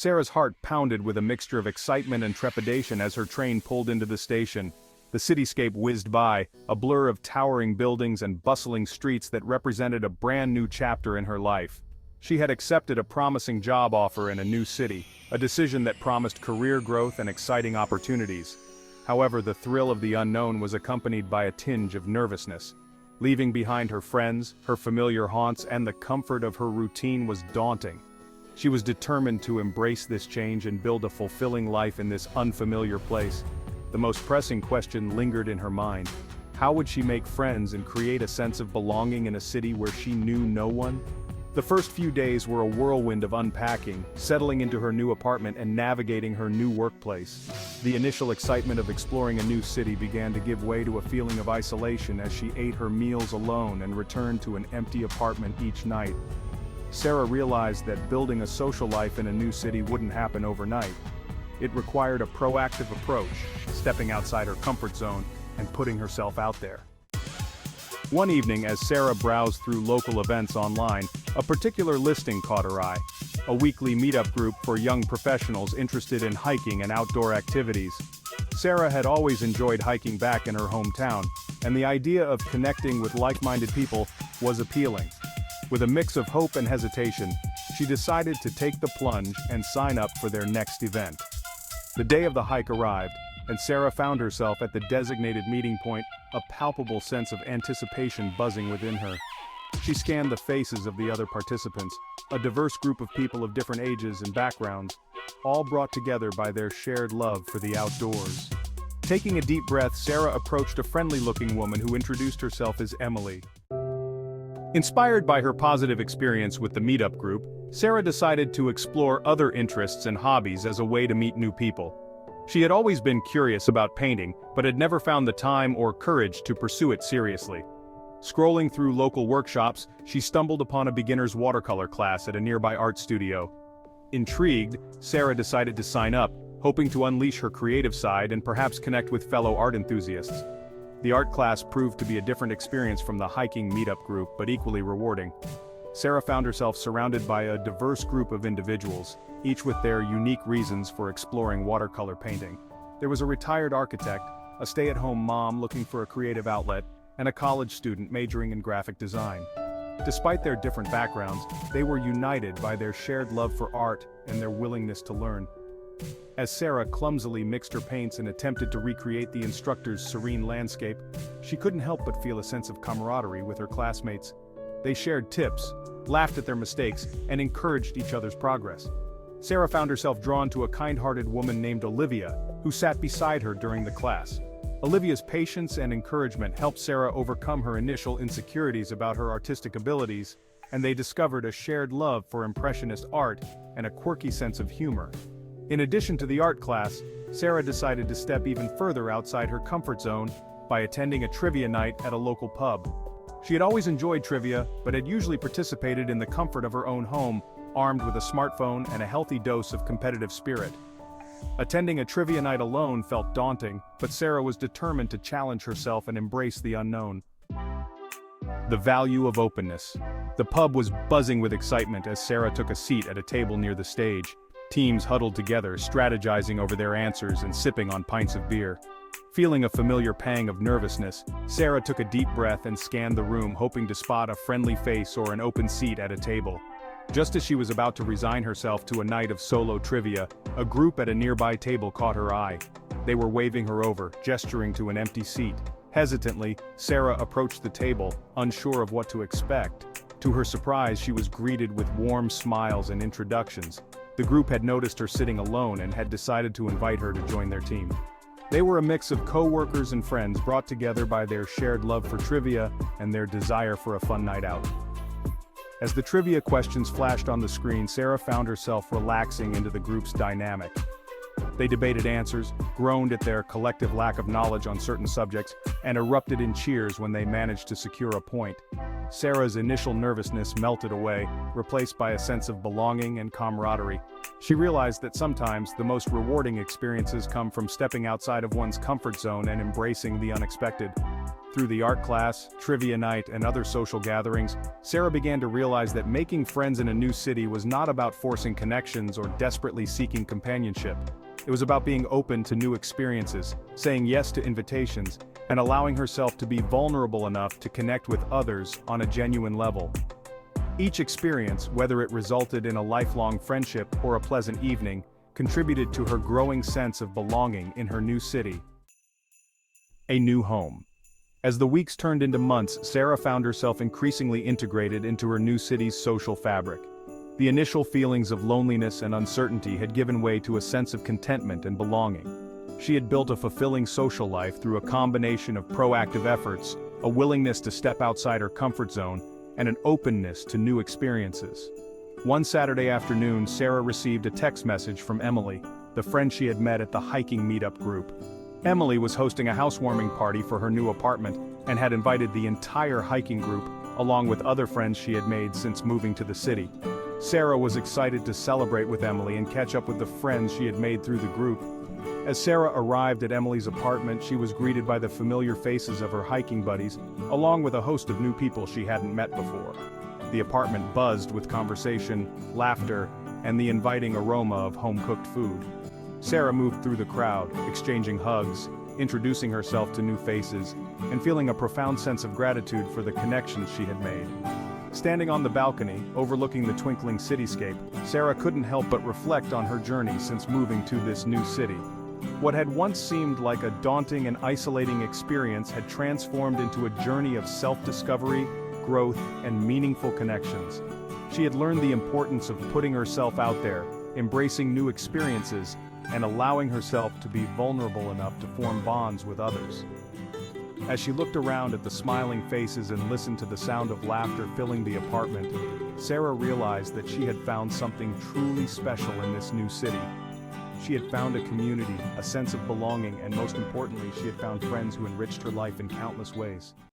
Sarah's heart pounded with a mixture of excitement and trepidation as her train pulled into the station. The cityscape whizzed by, a blur of towering buildings and bustling streets that represented a brand new chapter in her life. She had accepted a promising job offer in a new city, a decision that promised career growth and exciting opportunities. However, the thrill of the unknown was accompanied by a tinge of nervousness. Leaving behind her friends, her familiar haunts, and the comfort of her routine was daunting. She was determined to embrace this change and build a fulfilling life in this unfamiliar place. The most pressing question lingered in her mind. How would she make friends and create a sense of belonging in a city where she knew no one? The first few days were a whirlwind of unpacking, settling into her new apartment and navigating her new workplace. The initial excitement of exploring a new city began to give way to a feeling of isolation as she ate her meals alone and returned to an empty apartment each night. Sarah realized that building a social life in a new city wouldn't happen overnight. It required a proactive approach, stepping outside her comfort zone and putting herself out there. One evening, as Sarah browsed through local events online, a particular listing caught her eye. A weekly meetup group for young professionals interested in hiking and outdoor activities. Sarah had always enjoyed hiking back in her hometown, and the idea of connecting with like-minded people was appealing. With a mix of hope and hesitation, she decided to take the plunge and sign up for their next event. The day of the hike arrived, and Sarah found herself at the designated meeting point, a palpable sense of anticipation buzzing within her. She scanned the faces of the other participants, a diverse group of people of different ages and backgrounds, all brought together by their shared love for the outdoors. Taking a deep breath, Sarah approached a friendly-looking woman who introduced herself as Emily. Inspired by her positive experience with the meetup group, Sarah decided to explore other interests and hobbies as a way to meet new people. She had always been curious about painting, but had never found the time or courage to pursue it seriously. Scrolling through local workshops, she stumbled upon a beginner's watercolor class at a nearby art studio. Intrigued, Sarah decided to sign up, hoping to unleash her creative side and perhaps connect with fellow art enthusiasts. The art class proved to be a different experience from the hiking meetup group, but equally rewarding. Sarah found herself surrounded by a diverse group of individuals, each with their unique reasons for exploring watercolor painting. There was a retired architect, a stay-at-home mom looking for a creative outlet, and a college student majoring in graphic design. Despite their different backgrounds, they were united by their shared love for art and their willingness to learn. As Sarah clumsily mixed her paints and attempted to recreate the instructor's serene landscape, she couldn't help but feel a sense of camaraderie with her classmates. They shared tips, laughed at their mistakes, and encouraged each other's progress. Sarah found herself drawn to a kind-hearted woman named Olivia, who sat beside her during the class. Olivia's patience and encouragement helped Sarah overcome her initial insecurities about her artistic abilities, and they discovered a shared love for impressionist art and a quirky sense of humor. In addition to the art class, Sarah decided to step even further outside her comfort zone by attending a trivia night at a local pub. She had always enjoyed trivia, but had usually participated in the comfort of her own home, armed with a smartphone and a healthy dose of competitive spirit. Attending a trivia night alone felt daunting, but Sarah was determined to challenge herself and embrace the unknown. The value of openness. The pub was buzzing with excitement as Sarah took a seat at a table near the stage. Teams huddled together, strategizing over their answers and sipping on pints of beer. Feeling a familiar pang of nervousness, Sarah took a deep breath and scanned the room, hoping to spot a friendly face or an open seat at a table. Just as she was about to resign herself to a night of solo trivia, a group at a nearby table caught her eye. They were waving her over, gesturing to an empty seat. Hesitantly, Sarah approached the table, unsure of what to expect. To her surprise, she was greeted with warm smiles and introductions. The group had noticed her sitting alone and had decided to invite her to join their team. They were a mix of co-workers and friends brought together by their shared love for trivia and their desire for a fun night out. As the trivia questions flashed on the screen, Sarah found herself relaxing into the group's dynamic. They debated answers, groaned at their collective lack of knowledge on certain subjects, and erupted in cheers when they managed to secure a point. Sarah's initial nervousness melted away, replaced by a sense of belonging and camaraderie. She realized that sometimes the most rewarding experiences come from stepping outside of one's comfort zone and embracing the unexpected. Through the art class, trivia night, and other social gatherings, Sarah began to realize that making friends in a new city was not about forcing connections or desperately seeking companionship. It was about being open to new experiences, saying yes to invitations, and allowing herself to be vulnerable enough to connect with others on a genuine level. Each experience, whether it resulted in a lifelong friendship or a pleasant evening, contributed to her growing sense of belonging in her new city. A new home. As the weeks turned into months, Sarah found herself increasingly integrated into her new city's social fabric. The initial feelings of loneliness and uncertainty had given way to a sense of contentment and belonging. She had built a fulfilling social life through a combination of proactive efforts, a willingness to step outside her comfort zone, and an openness to new experiences. One Saturday afternoon, Sarah received a text message from Emily, the friend she had met at the hiking meetup group. Emily was hosting a housewarming party for her new apartment and had invited the entire hiking group, along with other friends she had made since moving to the city. Sarah was excited to celebrate with Emily and catch up with the friends she had made through the group. As Sarah arrived at Emily's apartment, she was greeted by the familiar faces of her hiking buddies, along with a host of new people she hadn't met before. The apartment buzzed with conversation, laughter, and the inviting aroma of home-cooked food. Sarah moved through the crowd, exchanging hugs, introducing herself to new faces, and feeling a profound sense of gratitude for the connections she had made. Standing on the balcony, overlooking the twinkling cityscape, Sarah couldn't help but reflect on her journey since moving to this new city. What had once seemed like a daunting and isolating experience had transformed into a journey of self-discovery, growth, and meaningful connections. She had learned the importance of putting herself out there, embracing new experiences, and allowing herself to be vulnerable enough to form bonds with others. As she looked around at the smiling faces and listened to the sound of laughter filling the apartment, Sarah realized that she had found something truly special in this new city. She had found a community, a sense of belonging, and most importantly, she had found friends who enriched her life in countless ways.